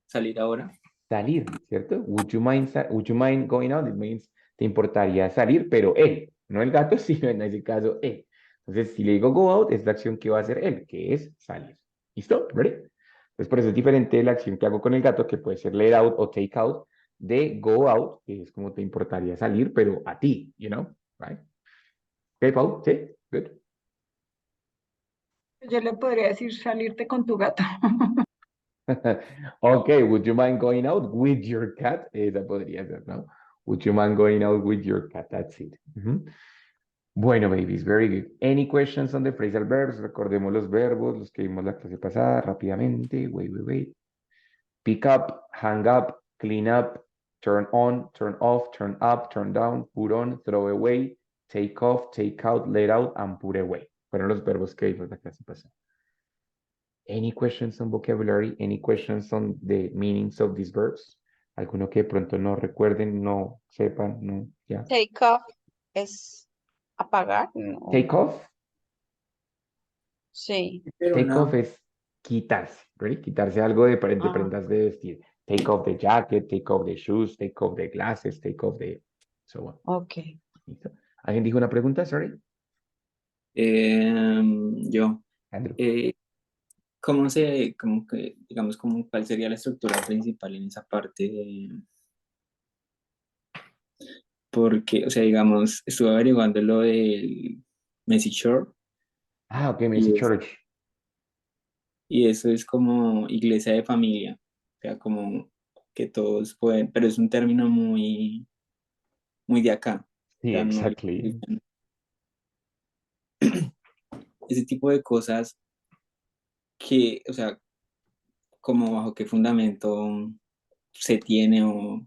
Salir ahora. Salir, ¿cierto? Would you mind going out? It means, ¿te importaría salir? Pero él, no el gato, sino en ese caso él. Entonces, si le digo go out, es la acción que va a hacer él, que es salir. ¿Listo? ¿Ready? Entonces, por eso es diferente la acción que hago con el gato, que puede ser let out o take out, de go out, que es como te importaría salir, pero a ti, you know, right? Okay, Paul, ¿sí? Good. Yo le podría decir salirte con tu gato. Okay, would you mind going out with your cat? Esa podría ser, ¿no? Would you mind going out with your cat? That's it. Bueno, babies, very good. Any questions on the phrasal verbs? Recordemos los verbos, los que vimos la clase pasada, rápidamente. Wait. Pick up, hang up, clean up, turn on, turn off, turn up, turn down, put on, throw away, take off, take out, let out, and put away. Fueron los verbos que vimos la clase pasada. Any questions on vocabulary? Any questions on the meanings of these verbs? ¿Alguno que de pronto no recuerden, no sepan, no? Ya. Take off es apagar, ¿no? Take off. Sí. Pero Take no. off es quitarse, ¿right? Quitarse algo de Ah. prendas de vestir. Take off the jacket, take off the shoes, take off the glasses, take off the... So on. Ok. ¿Listo? ¿Alguien dijo una pregunta? Sorry. Yo. Andrew. ¿Cómo que, digamos, cuál sería la estructura principal en esa parte porque, o sea, digamos, estuve averiguando lo del Messi Shore Ah, ok, Messi y, Church. y eso es como iglesia de familia, o sea, como que todos pueden, pero es un término muy, muy de acá, o Sí, sea, no exactly. ese tipo de cosas que, o sea, como bajo qué fundamento se tiene o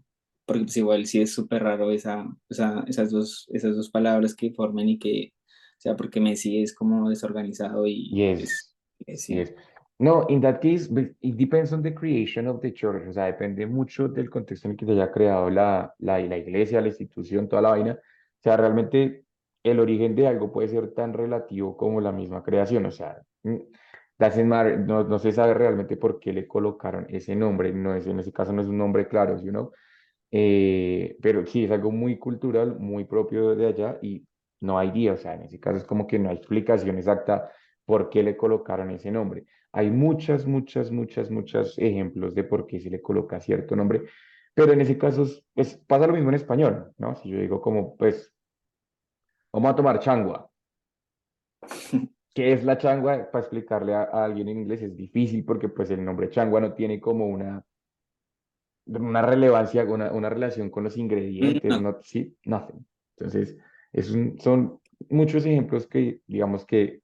porque pues igual sí es súper raro esas dos palabras que formen y que, o sea, porque Messi es como desorganizado y Yes. sí. Yes. No, in that case, it depends on the creation of the church. O sea, depende mucho del contexto en el que se haya creado la iglesia, la institución, toda la vaina. O sea, realmente el origen de algo puede ser tan relativo como la misma creación. O sea, no se sabe realmente por qué le colocaron ese nombre. No es, en ese caso no es un nombre claro, ¿sí, no? Pero sí, es algo muy cultural, muy propio de allá y no hay día, o sea, en ese caso es como que no hay explicación exacta por qué le colocaron ese nombre. Hay muchos ejemplos de por qué se le coloca cierto nombre, pero en ese caso pasa lo mismo en español, ¿no? Si yo digo como, pues, vamos a tomar changua. ¿Qué es la changua? Para explicarle a alguien en inglés es difícil porque pues el nombre changua no tiene como una relevancia, una relación con los ingredientes, No, no, sí, nothing. Entonces, son muchos ejemplos que, digamos que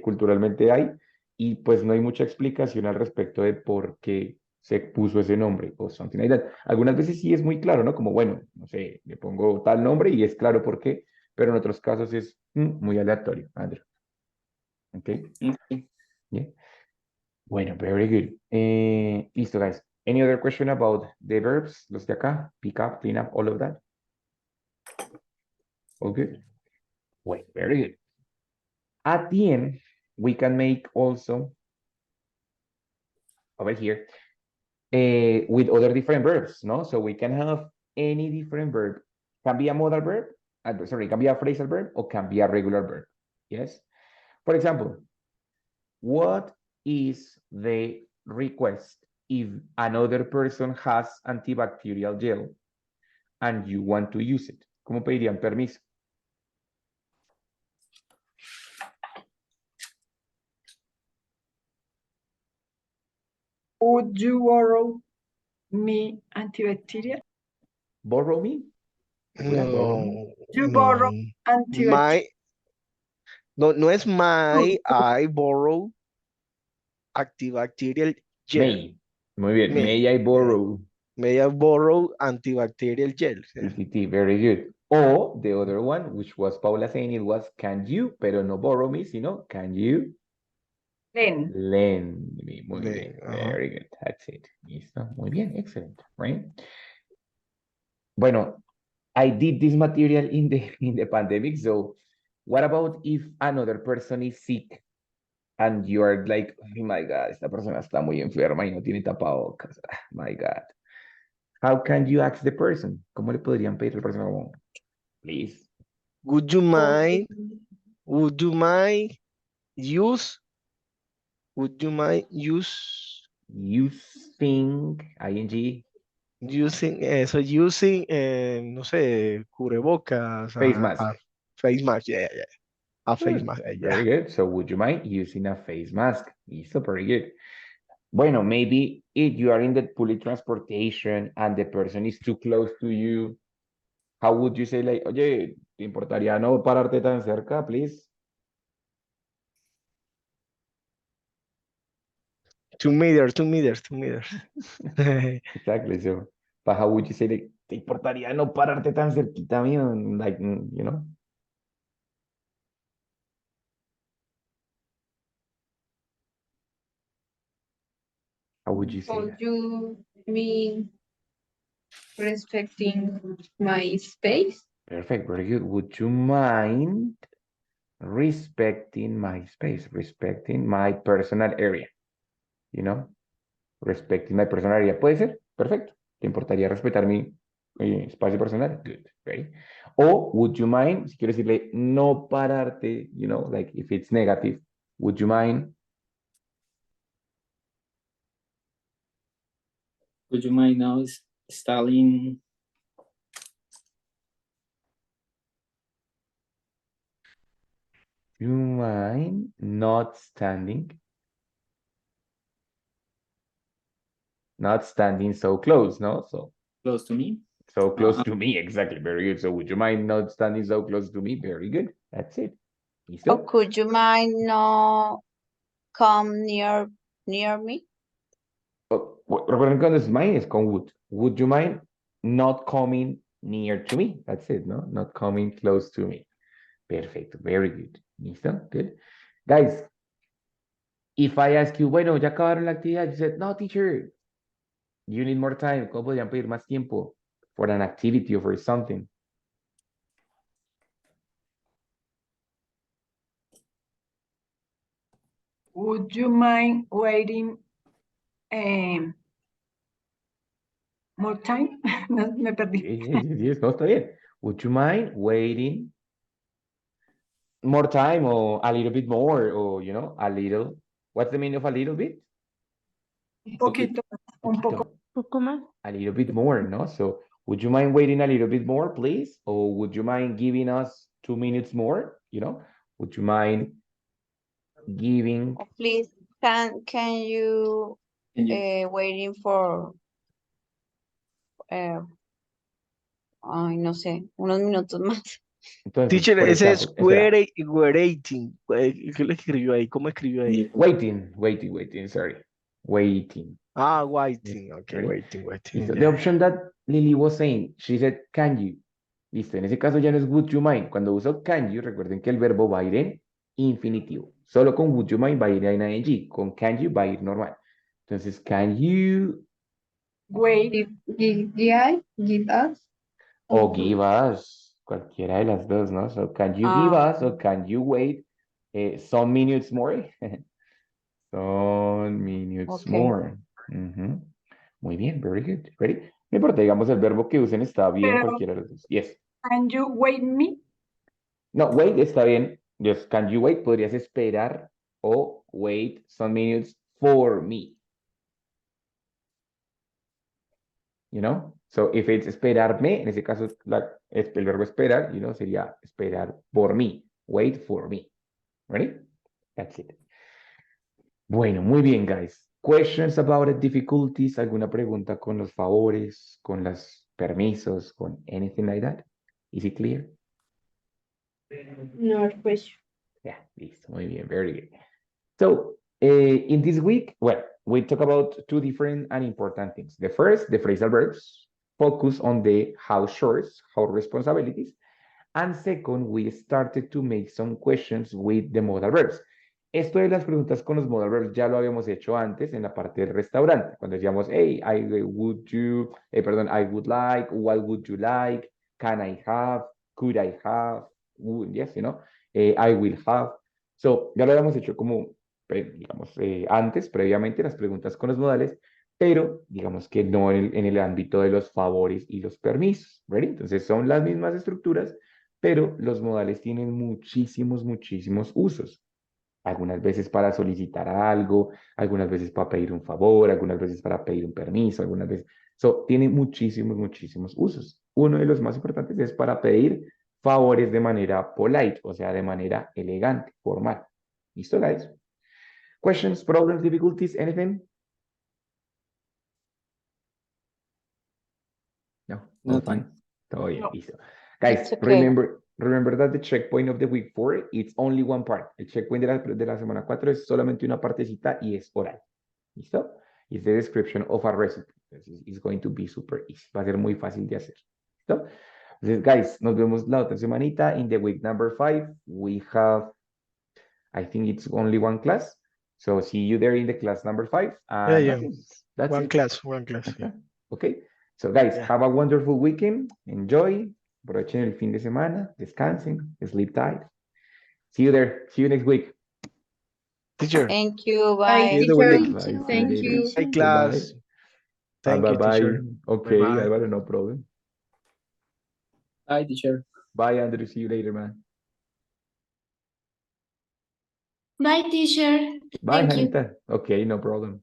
culturalmente hay y pues no hay mucha explicación al respecto de por qué se puso ese nombre o something like that. Algunas veces sí es muy claro, ¿no? Como, bueno, no sé, le pongo tal nombre y es claro por qué, pero en otros casos es muy aleatorio, Andrew. ¿Ok? ok. Bien. Bueno, very good. Listo, guys. Any other question about the verbs? Los de acá, pick up, clean up, all of that. All good. Wait, very good. At the end, we can make also over here with other different verbs, no? So we can have any different verb. Can be a modal verb, sorry, can be a phrasal verb or can be a regular verb. Yes. For example, what is the request if another person has antibacterial gel and you want to use it? ¿Cómo pedirían permiso? Would you borrow me antibacterial? Borrow me? Would I borrow me? No, You borrow no. antibacterial. My, no es my, I borrow antibacterial gel. May. Muy bien. May. May I borrow? May I borrow antibacterial gel? TTT. Very good. O the other one, which was Paula saying it was, can you, pero no borrow me, sino, can you Len. lend me? Muy bien. Ajá. Very good. That's it. Listo. Muy bien. Excellent. Right? Bueno, I did this material in the pandemic. So what about if another person is sick and you are like, oh my God, esta persona está muy enferma y no tiene tapabocas. Ah, my God. How can you ask the person? ¿Cómo le podrían pedir a la persona como, please, Would you mind? Would you mind use? Would you mind using ing using eso? Using, no sé, cubrebocas, face mask? face mask, yeah. A face Good. mask, yeah. Very good. So would you mind using a face mask? Listo, very good. Bueno, maybe if you are in the public transportation and the person is too close to you, how would you say like, oye, ¿Te importaría no pararte tan cerca, please? 2 meters, 2 meters, 2 meters. Exactly. So, but how would you say like, ¿te importaría no pararte tan cerquita mío? Like, you know? How would you say Would that? you mean respecting my space? Perfect. Very good. Would you mind respecting my space, respecting my personal area? You know? Respecting my personal area. ¿Puede ser? Perfecto. ¿Te importaría respetar mi espacio personal? Good. Right? O, would you mind, si quiero decirle no pararte, you know, like if it's negative, would you mind? Would you mind now installing You mind not standing? Not standing so close, no? close to me? So close to me, exactly. Very good. So would you mind not standing so close to me? Very good. That's it. Or ¿Listo? could you mind no come near me? Recuerden cuando es mine es con would. Would you mind not coming near to me? That's it, no? Not coming close to me. Perfecto. Very good. ¿Listo? Good. Guys, if I ask you, bueno, ya acabaron la actividad, you said, no, teacher, you need more time. ¿Cómo podrían pedir más tiempo for an activity or for something? Would you mind waiting more time? No, me perdí. Yes, no, está bien. Would you mind waiting more time or a little bit more or, you know, a little? What's the meaning of a little bit? Un poquito, un poco. Poco más. A little bit more, no? So would you mind waiting a little bit more, please? Or would you mind giving us 2 minutes more? You know, would you mind giving? Please, can you Can you waiting for ay, no sé, unos minutos más. Entonces, Teacher, for ese es example, espera, waiting. ¿Qué le escribió ahí? ¿Cómo escribió ahí? waiting, sorry, waiting. Ah, Yes, waiting. Okay, ready? waiting. Listo. The Yeah. option that Lily was saying, she said, can you? Listo, en ese caso ya no es would you mind. Cuando uso can you, recuerden que el verbo va a ir en infinitivo. Solo con would you mind va a ir en ing. Con can you va a ir normal. Entonces, can you Wait. Give us. o give us, cualquiera de las dos, ¿no? So, can you give Ah, us or can you wait some minutes more? Some minutes okay. more. Ujú. Muy bien, very good. Ready? No importa, digamos, el verbo que usen está bien, Pero, cualquiera de los dos. Yes. can you wait me? No, wait está bien. Just can you wait? Podrías esperar o wait some minutes for me. You know? So if it's esperarme, en ese caso el verbo esperar, you know, sería esperar por mí. Wait for me. Ready? That's it. Bueno, muy bien, guys. Questions about the difficulties? ¿Alguna pregunta con los favores, con los permisos, con anything like that? Is it clear? No question. Yeah, listo. Muy bien, very good. So, in this week, well, we talk about two different and important things. The first, the phrasal verbs, focus on the house chores, house responsibilities. And second, we started to make some questions with the modal verbs. Esto de las preguntas con los modal verbs ya lo habíamos hecho antes en la parte del restaurante, cuando decíamos, hey, I would like, what would you like, can I have, could I have, yes, you know, I will have. So, ya lo habíamos hecho como, digamos, antes, previamente, las preguntas con los modales, pero digamos que no en el ámbito de los favores y los permisos, ¿ready? Entonces son las mismas estructuras, pero los modales tienen muchísimos usos. Algunas veces para solicitar algo, algunas veces para pedir un favor, algunas veces para pedir un permiso, algunas veces. Tienen muchísimos usos. Uno de los más importantes es para pedir favores de manera polite, o sea, de manera elegante, formal. ¿Listo, guys? Questions, problems, difficulties, anything? No, all nothing? fine. Todo bien, No. listo. Guys, It's okay. remember, Remember that the checkpoint of the week 4, it's only one part. El checkpoint de la semana 4 es solamente una partecita y es oral. ¿Listo? It's the description of a recipe. It's going to be super easy. Va a ser muy fácil de hacer. ¿Listo? Entonces, guys, nos vemos la otra semanita. In the week number 5, we have, I think it's only one class. So see you there in the class number 5. Yeah. That's One it. class. Yeah. Okay. So guys, Yeah. have a wonderful weekend. Enjoy. Aprovechen el fin de semana. Descansen. Sleep tight. See you there. See you next week. Teacher. Thank you. Bye, Bye. See you the week. teacher. Bye. See you Thank later. you. Bye, Goodbye. class. Thank you, Bye. teacher. Okay, Bye-bye. Álvaro, no problem. Bye, teacher. Bye, Andrew. See you later, man. Bye, teacher. Bye, Thank you. Janita. Okay, no problem.